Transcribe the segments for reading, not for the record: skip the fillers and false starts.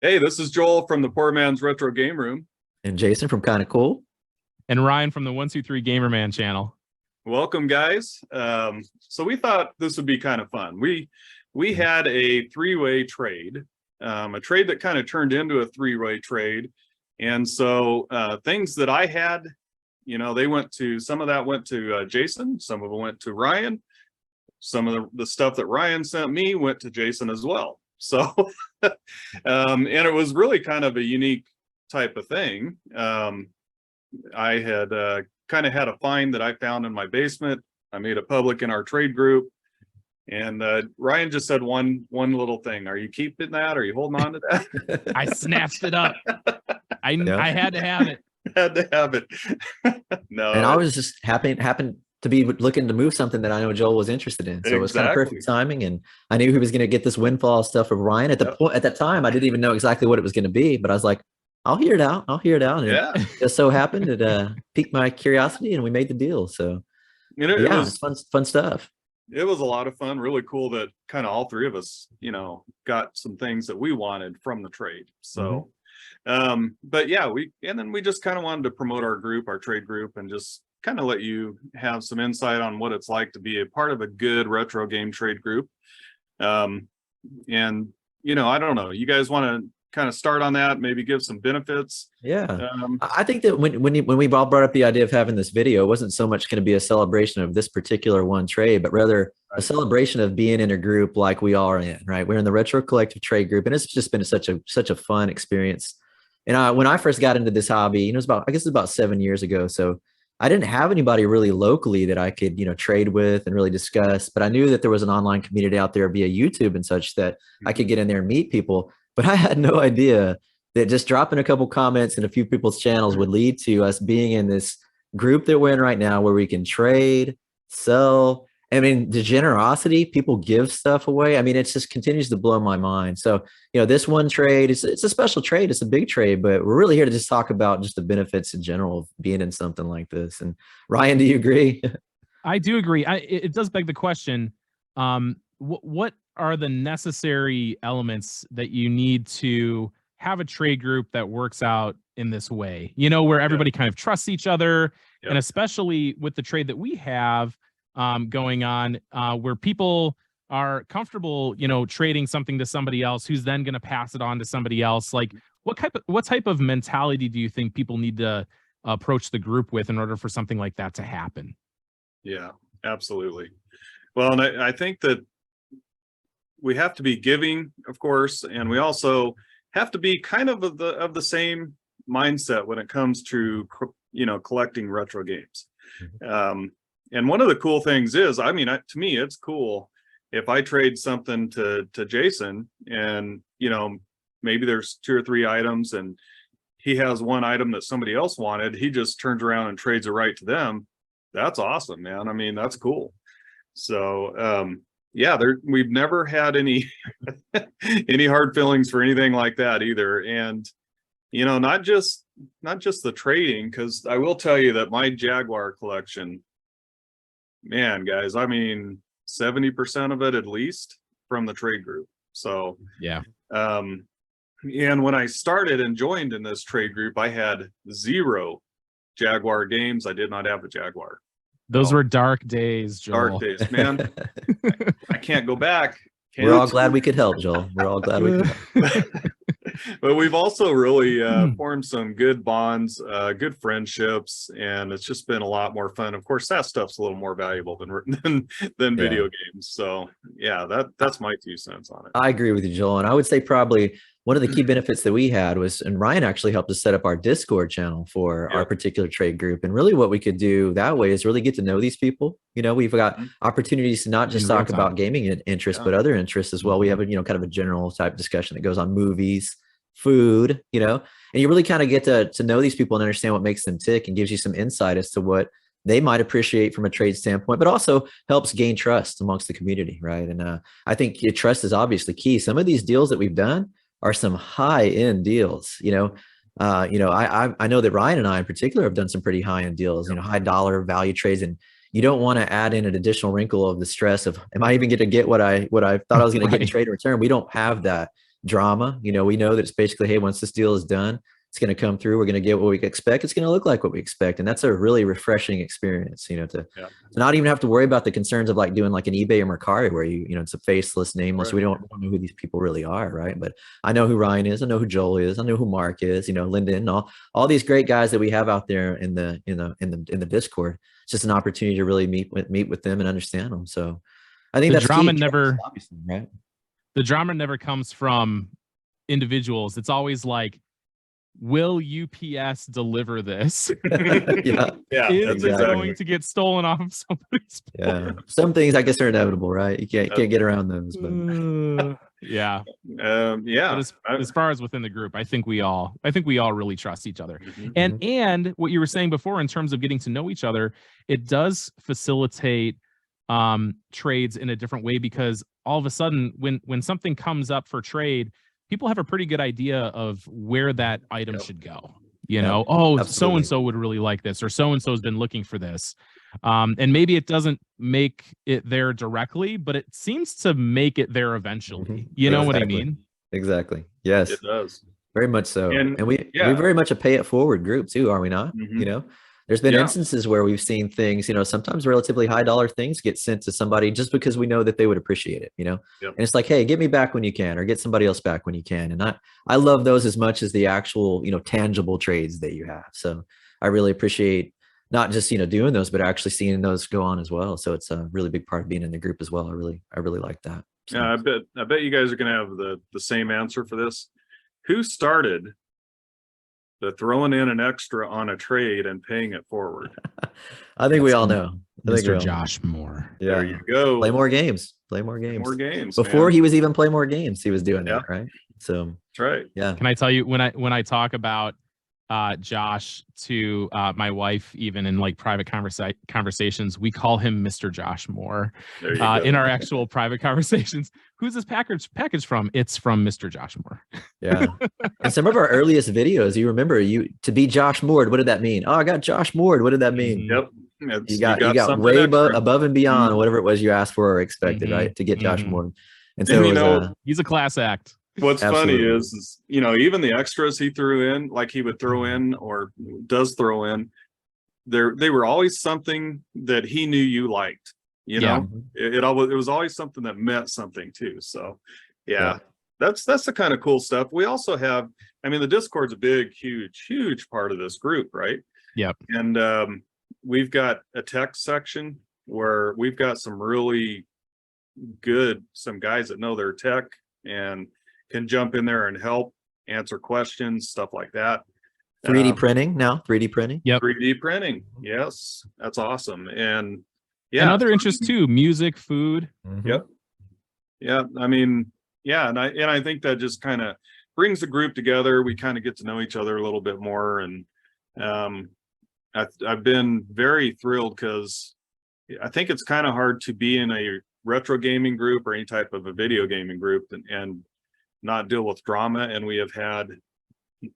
Hey, this is Joel from the Poor Man's Retro Game Room. And Jason from Kind of Cool. And Ryan from the 123 Gamerman channel. Welcome, guys. So we thought this would be kind of fun. We had a three-way trade, a trade that kind of turned into a three-way trade. And so things that I had, they went to, some of that went to Jason, some of it went to Ryan. Some of the stuff that Ryan sent me went to Jason as well. So, and it was really kind of a unique type of thing. I had kind of had a find that I found in my basement. I made it public in our trade group, and Ryan just said one little thing. Are you keeping that? Are you holding on to that? I snatched it up. I had to have it. Had to have it. No, and I was just happened to be looking to move something that I know Joel was interested in. So it was kind of perfect timing. And I knew he was going to get this windfall stuff of Ryan at that time. I didn't even know exactly what it was going to be, but I was like, I'll hear it out. And it just so happened it piqued my curiosity and we made the deal. So it was fun stuff. It was a lot of fun. Really cool that kind of all three of us, got some things that we wanted from the trade. So, but yeah, we just kind of wanted to promote our group, our trade group, and just kind of let you have some insight on what it's like to be a part of a good retro game trade group. And I don't know, you guys want to kind of start on that, maybe give some benefits? I think that when we all brought up the idea of having this video, it wasn't so much going to be a celebration of this particular one trade, but rather a celebration of being in a group like we all are in, right? We're in the Retro Collective Trade Group, and it's just been such a fun experience. And when I first got into this hobby, it was about 7 years ago. So I didn't have anybody really locally that I could, trade with and really discuss, but I knew that there was an online community out there via YouTube and such that I could get in there and meet people. But I had no idea that just dropping a couple comments in a few people's channels would lead to us being in this group that we're in right now where we can trade, sell. I mean, the generosity, people give stuff away. I mean, it just continues to blow my mind. So, this one trade, it's a special trade. It's a big trade, but we're really here to just talk about just the benefits in general of being in something like this. And Ryan, do you agree? I do agree. It does beg the question, what are the necessary elements that you need to have a trade group that works out in this way, where everybody kind of trusts each other, and especially with the trade that we have going on, where people are comfortable, trading something to somebody else who's then going to pass it on to somebody else. Like, what type of mentality do you think people need to approach the group with in order for something like that to happen? Yeah, absolutely. Well, and I think that we have to be giving, of course, and we also have to be kind of the same mindset when it comes to collecting retro games. And one of the cool things is, to me, it's cool if I trade something to Jason and, maybe there's 2 or 3 items and he has one item that somebody else wanted. He just turns around and trades it right to them. That's awesome, man. I mean, that's cool. So, we've never had any hard feelings for anything like that either. And, not just the trading, because I will tell you that my Jaguar collection, man, guys, 70% of it at least from the trade group. So and when I started and joined in this trade group, I had 0 Jaguar games. I did not have a Jaguar. Those were dark days, Joel. Dark days, man. I can't go back. We're all glad we could help, Joel. We're all glad we could help. But we've also really formed some good bonds, good friendships, and it's just been a lot more fun. Of course, that stuff's a little more valuable than video games. So yeah, that's my 2 cents on it. I agree with you, Joel. And I would say probably one of the key benefits that we had was, and Ryan actually helped us set up our Discord channel for our particular trade group. And really what we could do that way is really get to know these people. We've got opportunities to not just talk about gaming interests, but other interests as well. We have a, kind of a general type discussion that goes on movies, food, and you really kind of get to know these people and understand what makes them tick and gives you some insight as to what they might appreciate from a trade standpoint, but also helps gain trust amongst the community, right? And I think trust is obviously key. Some of these deals that we've done are some high-end deals. I know that Ryan and I in particular have done some pretty high-end deals, high dollar value trades, and you don't want to add in an additional wrinkle of the stress of, am I even going to get what I thought I was going to get in trade in return? We don't have that. drama. You know, we know that it's basically, hey, once this deal is done, it's going to come through. We're going to get what we expect. It's going to look like what we expect. And that's a really refreshing experience, you know, to not even have to worry about the concerns of like doing like an eBay or Mercari where you know, it's a faceless, nameless. We don't know who these people really are. Right. But I know who Ryan is. I know who Joel is. I know who Mark is, you know, Lyndon, all these great guys that we have out there in the Discord. It's just an opportunity to really meet with them and understand them. So I think the that's drama key. never, right? The drama never comes from individuals. It's always like, will UPS deliver this? yeah. Is it going to get stolen off of somebody's board? Yeah. Some things I guess are inevitable, right? You can't get around those. But yeah. But as far as within the group, I think we all really trust each other. And what you were saying before in terms of getting to know each other, it does facilitate trades in a different way, because all of a sudden when something comes up for trade, people have a pretty good idea of where that item should go. You know, so and so would really like this, or so and so has been looking for this. And maybe it doesn't make it there directly, but it seems to make it there eventually. You know what I mean? Exactly. Yes, it does. Very much so. And we're very much a pay it forward group too, are we not? You know, there's been instances where we've seen things, you know, sometimes relatively high dollar things get sent to somebody just because we know that they would appreciate it, you know. And it's like, hey, get me back when you can, or get somebody else back when you can. And I love those as much as the actual, you know, tangible trades that you have. So I really appreciate not just, you know, doing those, but actually seeing those go on as well. So it's a really big part of being in the group as well. I really like that. So. Yeah, I bet you guys are going to have the same answer for this. Who started the throwing in an extra on a trade and paying it forward? I think we all know. Mr. Josh Moore. Yeah. There you go. Playmoore Games. Before he was even Playmoore Games, he was doing that, right? So that's right. Yeah. Can I tell you, when I talk about Josh to my wife, even in like private conversations, we call him Mr. Josh Moore. In our actual private conversations. Who's this package from? It's from Mr. Josh Moore. Yeah. And some of our earliest videos, you remember, to be Josh Moored, what did that mean? Oh, I got Josh Moored. What did that mean? Yep. You got way above and beyond whatever it was you asked for or expected, right? To get Josh Moored. And so you know, he's a class act. What's funny is, you know, even the extras he threw in, like he would throw in or does throw in, they were always something that he knew you liked. You know, it was always something that meant something too. So that's the kind of cool stuff. We also have, I mean, the Discord's a big, huge part of this group, right? Yep. And we've got a tech section where we've got some really some guys that know their tech and can jump in there and help answer questions, stuff like that. 3D printing now, 3D printing. Yep. 3D printing. Yes, that's awesome. And and other interests too, music, food. Yep. Yeah. I mean, and I think that just kind of brings the group together. We kind of get to know each other a little bit more. And I've been very thrilled because I think it's kind of hard to be in a retro gaming group or any type of a video gaming group and not deal with drama. And we have had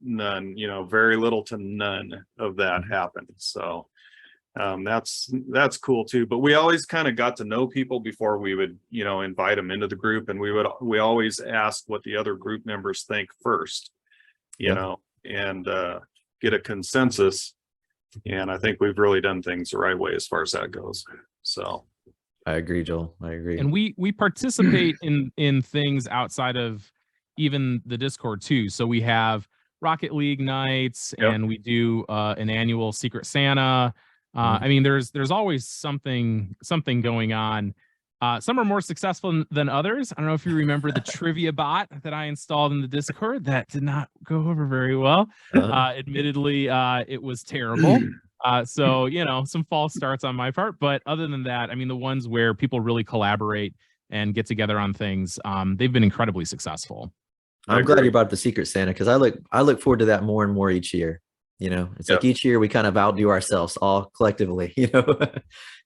none, you know, very little to none of that happen. So that's cool too. But we always kind of got to know people before we would, you know, invite them into the group, and we always ask what the other group members think first, you know, and get a consensus. And I think we've really done things the right way as far as that goes. So I agree, Joel. I agree. And we participate in things outside of even the Discord too. So we have Rocket League nights, and we do an annual Secret Santa. I mean, there's always something going on. Some are more successful than others. I don't know if you remember the trivia bot that I installed in the Discord that did not go over very well. Admittedly, it was terrible. So, you know, some false starts on my part. But other than that, I mean, the ones where people really collaborate and get together on things, they've been incredibly successul. I'm glad you brought up the Secret Santa, because I look forward to that more and more each year. You know, it's like each year we kind of outdo ourselves all collectively, you know,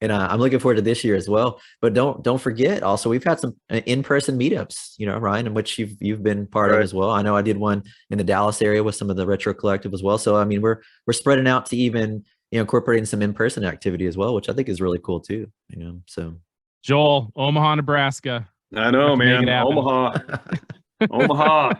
and I'm looking forward to this year as well. But don't forget, also, we've had some in-person meetups, you know, Ryan, in which you've been part of as well. I know I did one in the Dallas area with some of the Retro Collective as well. So, I mean, we're spreading out to even, you know, incorporating some in-person activity as well, which I think is really cool too, you know. So Joel, Omaha, Nebraska. I know, man. Omaha. Omaha.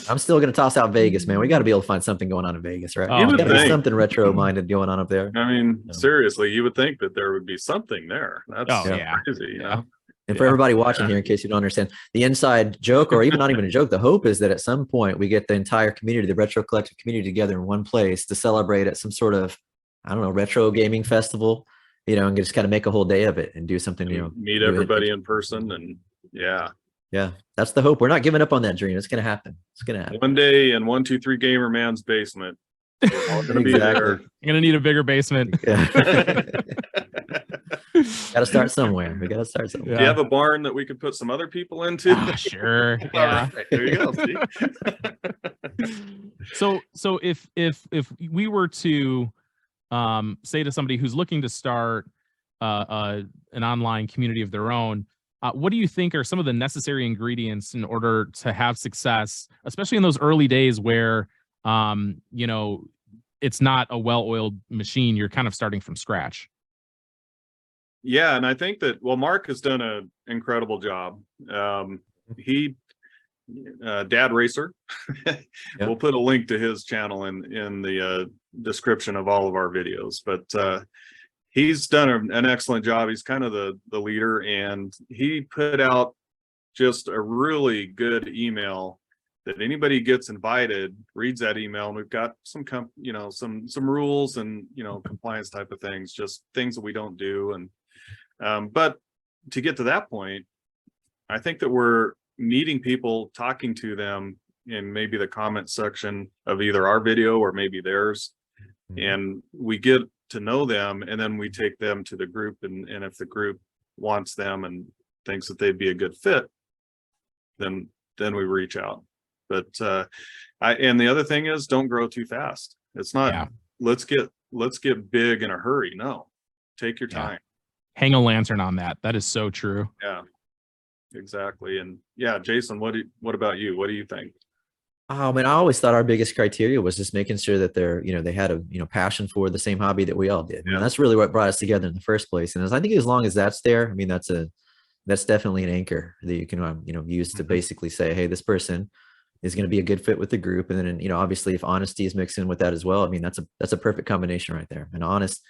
I'm still going to toss out Vegas, man. We got to be able to find something going on in Vegas, right? Oh, You would Got to be think. something retro minded going on up there. I mean, Yeah. seriously, you would think that there would be something there. That's Oh, yeah. crazy, you know? And for everybody watching here, in case you don't understand, the inside joke, or even not even a joke, the hope is that at some point we get the entire community, the retro collective community, together in one place to celebrate at some sort of, I don't know, retro gaming festival, you know, and just kind of make a whole day of it and do something, you know, Meet new. everybody in person, and yeah. Yeah, that's the hope. We're not giving up on that dream. It's going to happen. It's going to happen. One day in 123 Gamer Man's basement. We're all gonna be there. I'm gonna need a bigger basement. Yeah. Got to start somewhere. We got to start somewhere. Do you have a barn that we could put some other people into? Ah, sure. All Yeah. right, there you go. See? So if we were to say to somebody who's looking to start an online community of their own, what do you think are some of the necessary ingredients in order to have success, especially in those early days where you know, it's not a well-oiled machine, you're kind of starting from scratch? Yeah, and I think that, well, Mark has done an incredible job. He Dad Racer. We'll put a link to his channel in the description of all of our videos, but he's done an excellent job. He's kind of the leader, and he put out just a really good email that anybody gets invited reads that email, and we've got some rules and, you know, compliance type of things, just things that we don't do. And but to get to that point, I think that we're meeting people, talking to them in maybe the comment section of either our video or maybe theirs, and we get to know them, and then we take them to the group, and if the group wants them and thinks that they'd be a good fit, then we reach out. But and the other thing is, don't grow too fast. It's not let's get big in a hurry. No, take your time. Hang a lantern on that. That is so true. Yeah, exactly. And yeah, Jason, what about you? What do you think? Oh man, I always thought our biggest criteria was just making sure that they're, you know, they had a, you know, passion for the same hobby that we all did. And that's really what brought us together in the first place. And I think as long as that's there, I mean, that's definitely an anchor that you can, you know, use to basically say, hey, this person is going to be a good fit with the group. And then, you know, obviously if honesty is mixed in with that as well, I mean, that's a perfect combination right there. An honest,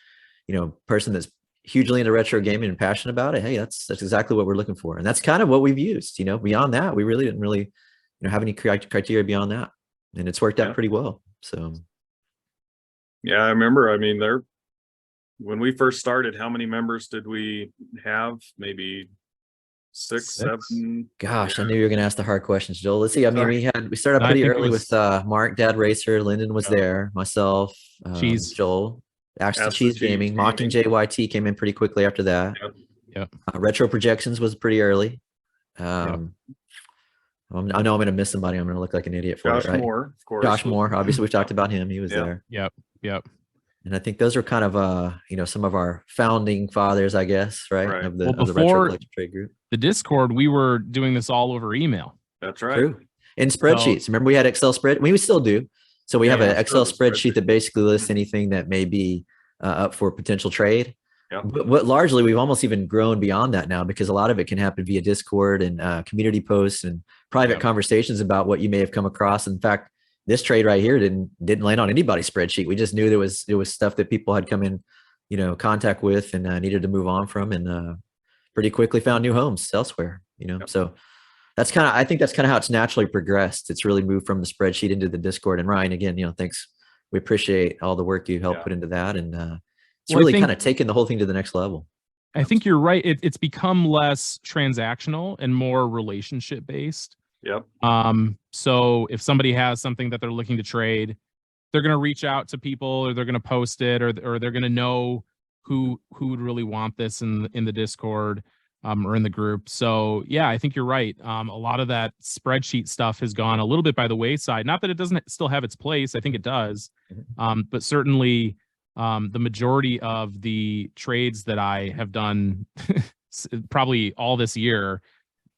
you know, person that's hugely into retro gaming and passionate about it. Hey, that's exactly what we're looking for. And that's kind of what we've used, you know. Beyond that, we really didn't you know, have any criteria beyond that. And it's worked out pretty well. So yeah, I remember, I mean, when we first started, how many members did we have? Maybe six, 7. Gosh, I knew you were going to ask the hard questions, Joel. Let's see. I mean, we started pretty early with Mark, Dad Racer, Lyndon was there, myself, Joel, Ask the Cheese Gaming, MockingjayYT came in pretty quickly after that. Retro Projections was pretty early. I know I'm going to miss somebody. I'm going to look like an idiot for Josh it, right? Moore, of course. Josh Moore, obviously we've talked about him. He was there. Yep. And I think those are kind of, you know, some of our founding fathers, I guess, right? Of the Retro Collective Trade Group. The Discord, we were doing this all over email. That's right. True. In spreadsheets. Remember we had Excel spread. We still do. So we have an Excel spreadsheet that basically lists anything that may be up for potential trade. But largely we've almost even grown beyond that now, because a lot of it can happen via Discord and community posts and private conversations about what you may have come across. In fact, this trade right here didn't land on anybody's spreadsheet. We just knew there was stuff that people had come in, you know, contact with and needed to move on from, and pretty quickly found new homes elsewhere, you know. So I think that's kind of how it's naturally progressed. It's really moved from the spreadsheet into the Discord. And Ryan, again, you know, thanks. We appreciate all the work you helped put into that. And it's really kind of taken the whole thing to the next level. I think you're right. It's become less transactional and more relationship based. So if somebody has something that they're looking to trade, they're going to reach out to people, or they're going to post it, or they're going to know who would really want this in the Discord or in the group. So yeah, I think you're right. A lot of that spreadsheet stuff has gone a little bit by the wayside. Not that it doesn't still have its place. I think it does. But certainly the majority of the trades that I have done probably all this year,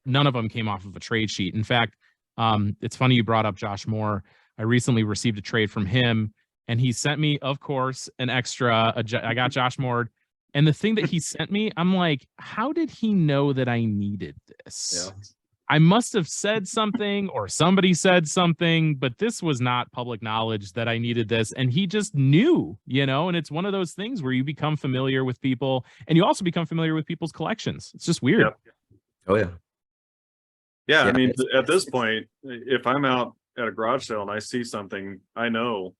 none of them came off of a trade sheet. In fact, it's funny you brought up Josh Moore. I recently received a trade from him, and he sent me, of course, an extra. I got Josh Moore, and the thing that he sent me, I'm like, how did he know that I needed this? I must have said something or somebody said something, but this was not public knowledge that I needed this. And he just knew, and it's one of those things where you become familiar with people and you also become familiar with people's collections. It's just weird. Yep. Oh yeah. Yeah, I Yeah, mean, it's- at this point, if I'm out at a garage sale and I see something, I know,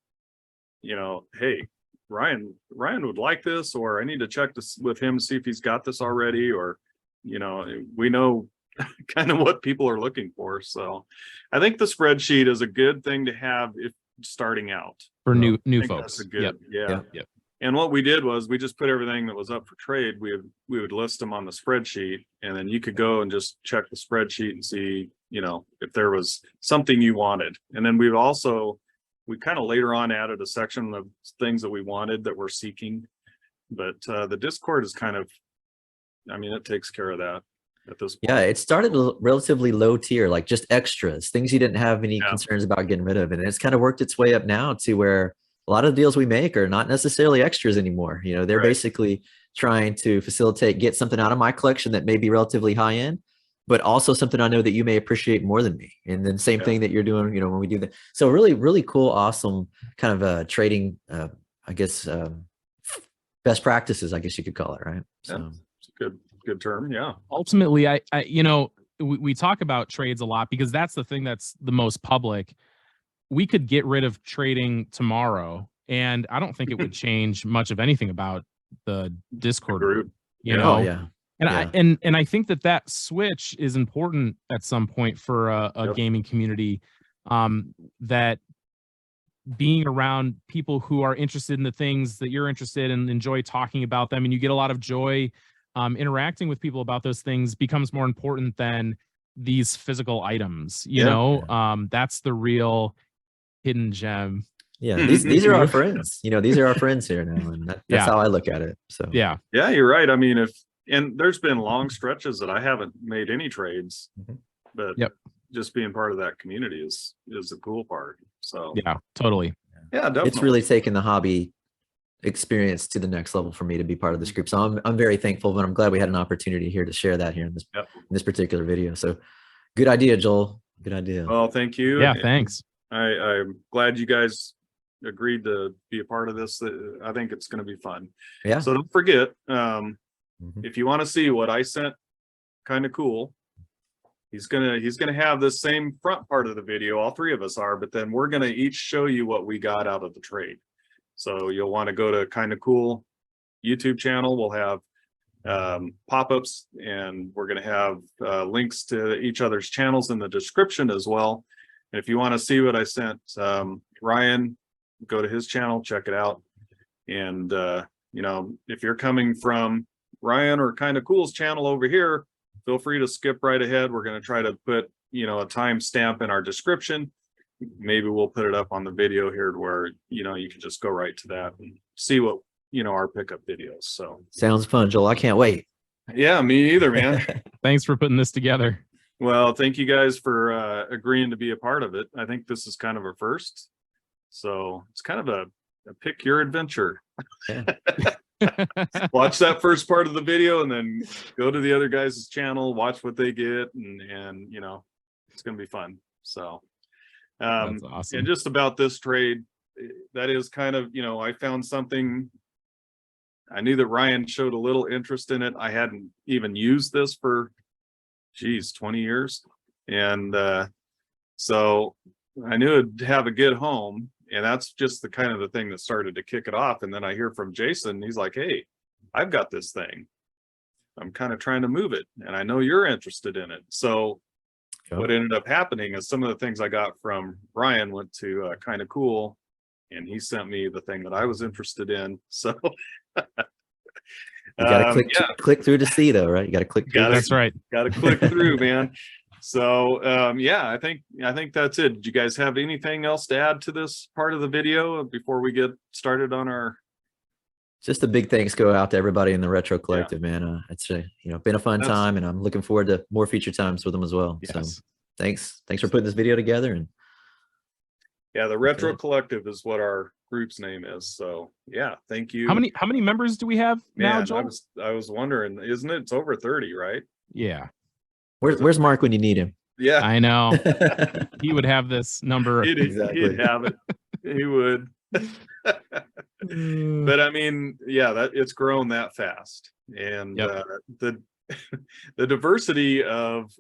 hey, Ryan would like this, or I need to check this with him, see if he's got this already, or, we know kind of what people are looking for. So I think the spreadsheet is a good thing to have if starting out. For So new I think folks. that's a good, Yep. yeah. Yep. And what we did was we just put everything that was up for trade. We would list them on the spreadsheet, and then you could go and just check the spreadsheet and see, if there was something you wanted. And then we kind of later on added a section of things that we wanted that we're seeking. But the Discord is kind of, it takes care of that at this point. Yeah, it started relatively low tier, like just extras, things you didn't have any concerns about getting rid of. And it's kind of worked its way up now to where a lot of the deals we make are not necessarily extras anymore. They're basically trying to get something out of my collection that may be relatively high end, but also something I know that you may appreciate more than me. And then same thing that you're doing, when we do that. So really, really cool, awesome kind of trading, best practices, I guess you could call it, right? So it's a good term. Yeah. Ultimately, we talk about trades a lot because that's the thing that's the most public. We could get rid of trading tomorrow, and I don't think it would change much of anything about the Discord group. And I think that switch is important at some point for a gaming community. That being around people who are interested in the things that you're interested in, enjoy talking about them, and you get a lot of joy interacting with people about those things becomes more important than these physical items. That's the real hidden gem. Yeah, these are our friends. These are our friends here now, and that's how I look at it. So yeah, you're right. And there's been long stretches that I haven't made any trades, but just being part of that community is the cool part. So yeah, totally. Yeah, definitely. It's really taken the hobby experience to the next level for me to be part of this group. So I'm very thankful, but I'm glad we had an opportunity here to share that here in this particular video. So good idea, Joel. Good idea. Well, thank you. Yeah, thanks. I'm glad you guys agreed to be a part of this. I think it's going to be fun. Yeah. So don't forget, if you want to see what I sent, kind of cool. He's gonna have this same front part of the video. All three of us are, but then we're gonna each show you what we got out of the trade. So you'll want to go to Kind of Cool YouTube channel. We'll have pop-ups, and we're gonna have links to each other's channels in the description as well. And if you want to see what I sent Ryan, go to his channel, check it out. And if you're coming from Ryan or Kind of Cool's channel over here, feel free to skip right ahead. We're going to try to put, a timestamp in our description. Maybe we'll put it up on the video here to where, you can just go right to that and see what, our pickup videos. So sounds fun, Joel. I can't wait. Yeah, me either, man. Thanks for putting this together. Well, thank you guys for agreeing to be a part of it. I think this is kind of a first. So it's kind of a pick your adventure. Yeah. Watch that first part of the video and then go to the other guys' channel, watch what they get, and it's gonna be fun. So that's awesome. And just about this trade, that is kind of, I found something. I knew that Ryan showed a little interest in it. I hadn't even used this for 20 years. And so I knew it'd have a good home. And that's just the kind of the thing that started to kick it off. And then I hear from Jason, he's like, hey, I've got this thing. I'm kind of trying to move it, and I know you're interested in it. So what ended up happening is some of the things I got from Ryan went to Kind of Cool, and he sent me the thing that I was interested in. So you gotta click through to see, though, right? You gotta click through. That's right. Gotta click through, man. So I think that's it. Did you guys have anything else to add to this part of the video before we get started on our? Just a big thanks go out to everybody in the Retro Collective, man. It's been a fun time, and I'm looking forward to more future times with them as well. Yes. So thanks for putting this video together. And yeah, the Retro Collective is what our group's name is. So yeah, thank you. How many members do we have now, Joel? I was wondering, isn't it? It's over 30, right? Yeah. Where's Mark when you need him? Yeah, I know he would have this number. Exactly. he'd have it. He would. But I mean, yeah, that it's grown that fast, and Yep. the the diversity of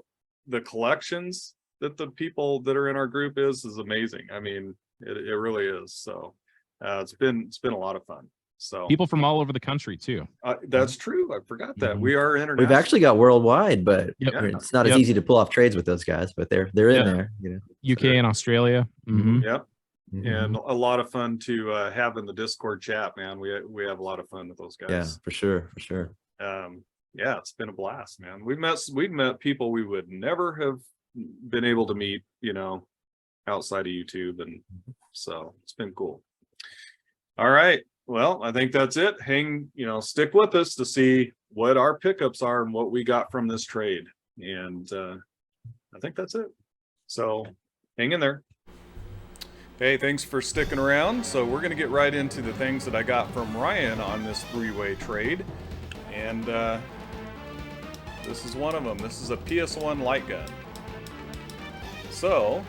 the collections that the people that are in our group is amazing. I mean, it really is. So it's been a lot of fun. So People from all over the country too. that's true. I forgot that Mhm. we are international. We've actually got worldwide, but Yep. it's not as Yep. easy to pull off trades with those guys. But they're in Yeah. there. You know. UK and Australia. Mhm. Yep. Mhm. And a lot of fun to have in the Discord chat, man. We have a lot of fun with those Yeah, guys. for sure. Yeah, it's been a blast, man. We've met people we would never have been able to meet, you know, outside of YouTube, and so it's been cool. All right, well, I think that's it. Stick with us to see what our pickups are and what we got from this trade, and I think that's it. So hang in there. Hey, thanks for sticking around. So we're gonna get right into the things that I got from Ryan on this three-way trade, and this is one of them. This is a PS1 light gun. So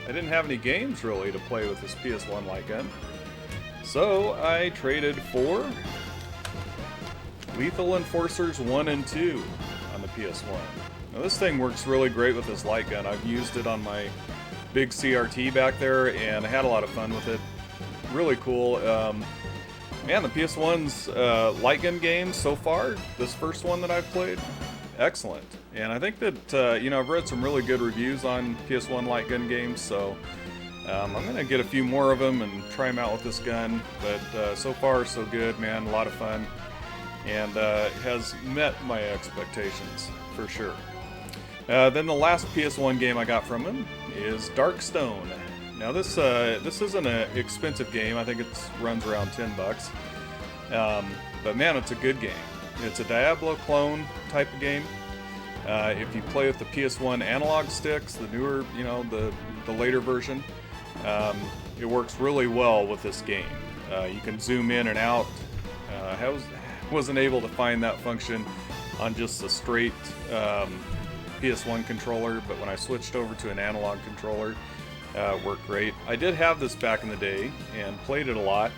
I didn't have any games really to play with this PS1 light gun, so I traded for Lethal Enforcers 1 and 2 on the PS1. Now this thing works really great with this light gun. I've used it on my big CRT back there, and I had a lot of fun with it. Really cool. Man, the PS1's light gun games so far, this first one that I've played, excellent. And I think that, I've read some really good reviews on PS1 light gun games, so I'm going to get a few more of them and try them out with this gun. But so far, so good, man. A lot of fun. And has met my expectations, for sure. Then the last PS1 game I got from him is Darkstone. Now this isn't an expensive game. I think it runs around $10. But man, it's a good game. It's a Diablo clone type of game. If you play with the PS1 analog sticks, the newer, the later version, it works really well with this game. You can zoom in and out. I wasn't able to find that function on just a straight PS1 controller, but when I switched over to an analog controller, it worked great. I did have this back in the day and played it a lot,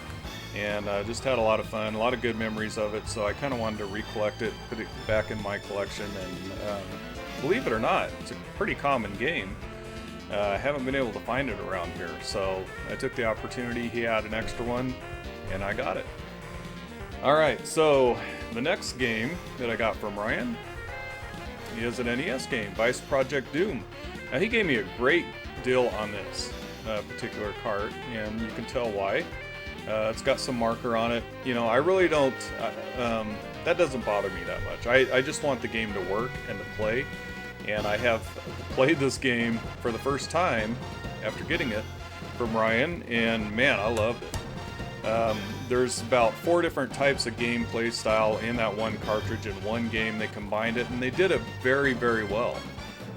and just had a lot of fun, a lot of good memories of it, so I kind of wanted to recollect it, put it back in my collection, and believe it or not, it's a pretty common game. I haven't been able to find it around here, so I took the opportunity. He had an extra one, and I got it. Alright, so the next game that I got from Ryan is an NES game, Vice Project Doom. Now he gave me a great deal on this particular cart, and you can tell why. It's got some marker on it. I really don't, that doesn't bother me that much. I just want the game to work and to play, and I have played this game for the first time after getting it from Ryan, and man, I loved it. There's about 4 different types of gameplay style in that one cartridge. In one game they combined it, and they did it very, very well.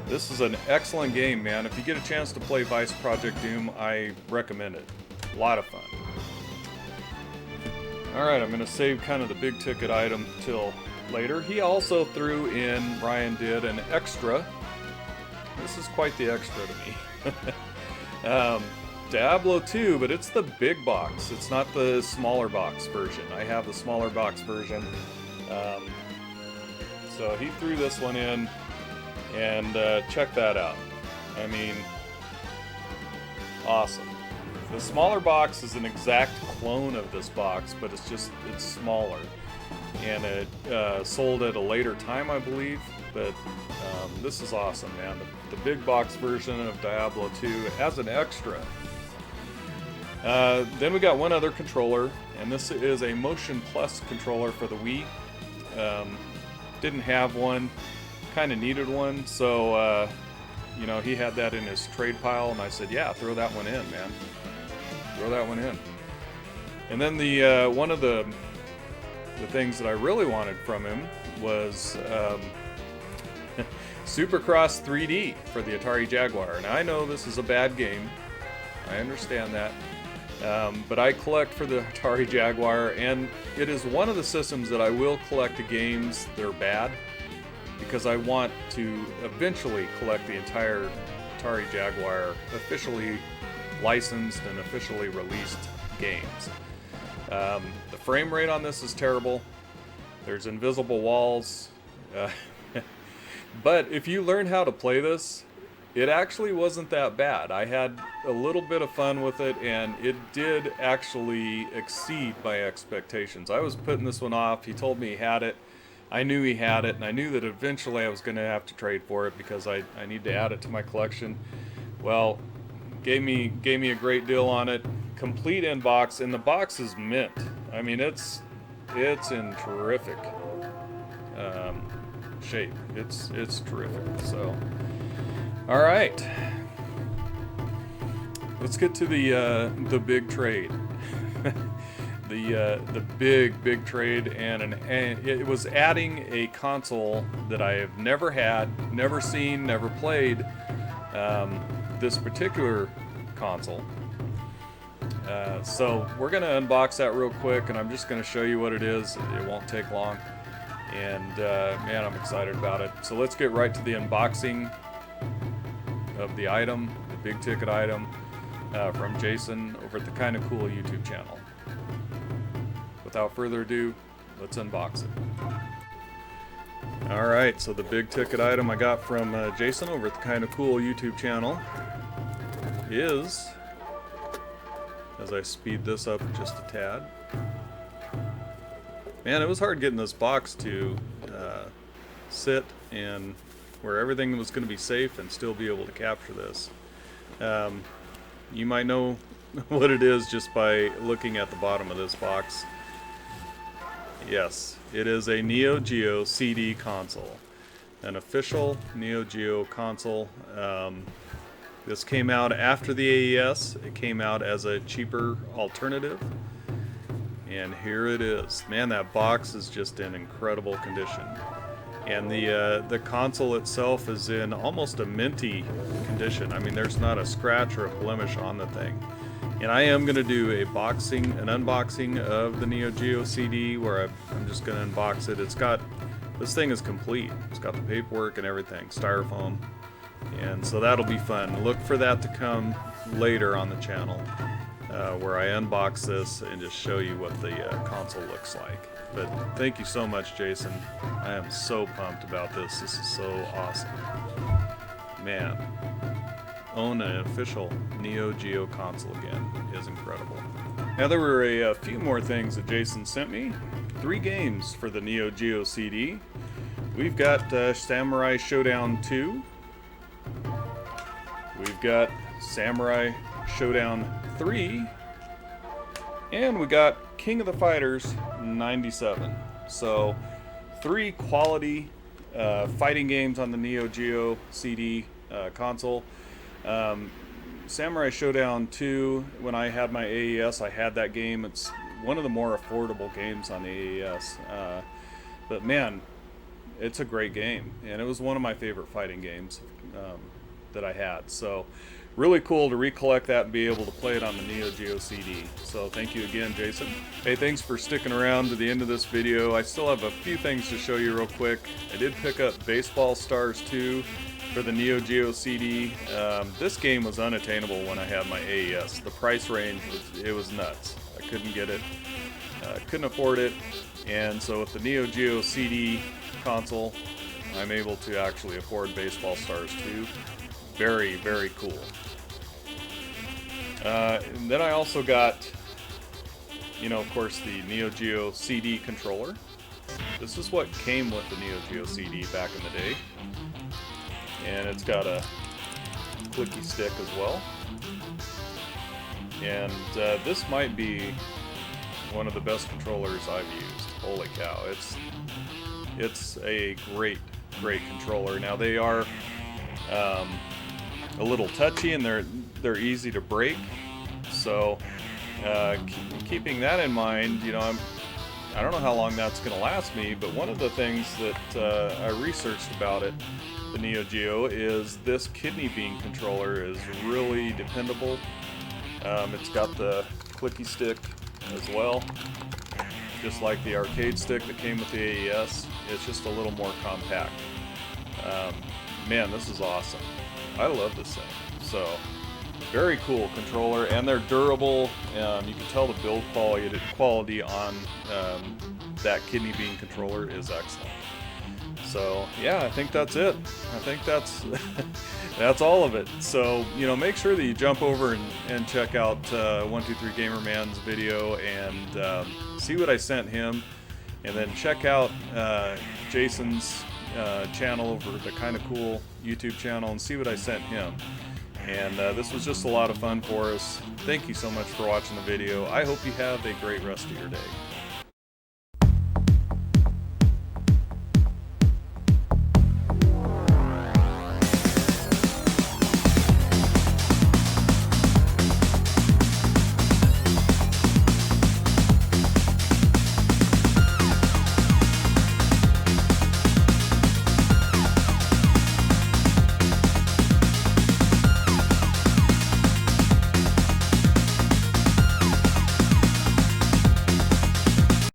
This is an excellent game, man. If you get a chance to play Vice Project Doom, I recommend it. A lot of fun. Alright, I'm going to save kind of the big ticket item till later. He also threw in, Ryan did, an extra. This is quite the extra to me. Diablo 2, but it's the big box. It's not the smaller box version. I have the smaller box version. So he threw this one in, and check that out. I mean, awesome. The smaller box is an exact clone of this box, but it's smaller. And it sold at a later time, I believe, but this is awesome, man. The big box version of Diablo 2 has an extra. Then we got one other controller, and this is a Motion Plus controller for the Wii. Didn't have one, kind of needed one, so he had that in his trade pile, and I said, yeah, throw that one in, man. Throw that one in. And then the one of the things that I really wanted from him was Supercross 3D for the Atari Jaguar. Now I know this is a bad game, I understand that. But I collect for the Atari Jaguar, and it is one of the systems that I will collect games that are bad. because I want to eventually collect the entire Atari Jaguar officially licensed and officially released games. The frame rate on this is terrible. There's invisible walls. But if you learn how to play this, it actually wasn't that bad. I had a little bit of fun with it, and it did actually exceed my expectations. I was putting this one off. He told me he had it. I knew he had it, and I knew that eventually I was going to have to trade for it because I need to add it to my collection. Well, gave me a great deal on it. Complete inbox, and the box is mint. I mean, it's in terrific shape. It's terrific. So, all right, let's get to the big trade. The big trade, and it was adding a console that I have never had, never seen, never played. This particular console. So we're gonna unbox that real quick, and I'm just gonna show you what it is. It won't take long, and man, I'm excited about it. So let's get right to the unboxing of the item, the big ticket item, from Jason over at the Kinda Cool YouTube channel. Without further ado, let's unbox it. All right, so the big ticket item I got from Jason over at the Kinda Cool YouTube channel is, as I speed this up just a tad. Man, it was hard getting this box to sit and where everything was going to be safe and still be able to capture this. You might know what it is just by looking at the bottom of this box. Yes, it is a Neo Geo CD console, an official Neo Geo console. This came out after the AES. It came out as a cheaper alternative, and here it is. Man, that box is just in incredible condition, and the console itself is in almost a minty condition. I mean, there's not a scratch or a blemish on the thing. And I am going to do an unboxing of the Neo Geo CD, where I'm just going to unbox it. This thing is complete. It's got the paperwork and everything, styrofoam. And so that'll be fun. Look for that to come later on the channel, where I unbox this and just show you what the console looks like. But thank you so much, Jason. I am so pumped about this. This is so awesome. Man, own an official Neo Geo console again is incredible. Now, there were a few more things that Jason sent me. 3 games for the Neo Geo CD. We've got Samurai Showdown 2. We've got Samurai Showdown 3. And we got King of the Fighters 97. So 3 quality fighting games on the Neo Geo CD console. Samurai Showdown 2, when I had my AES, I had that game. It's one of the more affordable games on the AES. But man, it's a great game, and it was one of my favorite fighting games that I had. So really cool to recollect that and be able to play it on the Neo Geo CD. So thank you again, Jason. Hey, thanks for sticking around to the end of this video. I still have a few things to show you real quick. I did pick up Baseball Stars 2 for the Neo Geo CD. This game was unattainable when I had my AES. The price range was nuts. I couldn't get it, couldn't afford it, and so with the Neo Geo CD console, I'm able to actually afford Baseball Stars 2. Very, very cool. And then I also got, of course, the Neo Geo CD controller. This is what came with the Neo Geo CD back in the day. And it's got a clicky stick as well. And this might be one of the best controllers I've used. Holy cow, it's a great controller. Now, they are a little touchy, and they're easy to break. So keeping that in mind, I don't know how long that's going to last me, but one of the things that I researched about it, the Neo Geo, is this kidney bean controller is really dependable. It's got the clicky stick as well, just like the arcade stick that came with the AES. It's just a little more compact. Man, this is awesome. I love this thing. So very cool controller, and they're durable. You can tell the build quality on that kidney bean controller is excellent. So yeah, I think that's it. I think that's that's all of it. So, you know, make sure that you jump over and check out 123 Gamer Man's video and see what I sent him, and then check out Jason's channel over the Kinda Cool YouTube channel and see what I sent him. And this was just a lot of fun for us. Thank you so much for watching the video. I hope you have a great rest of your day.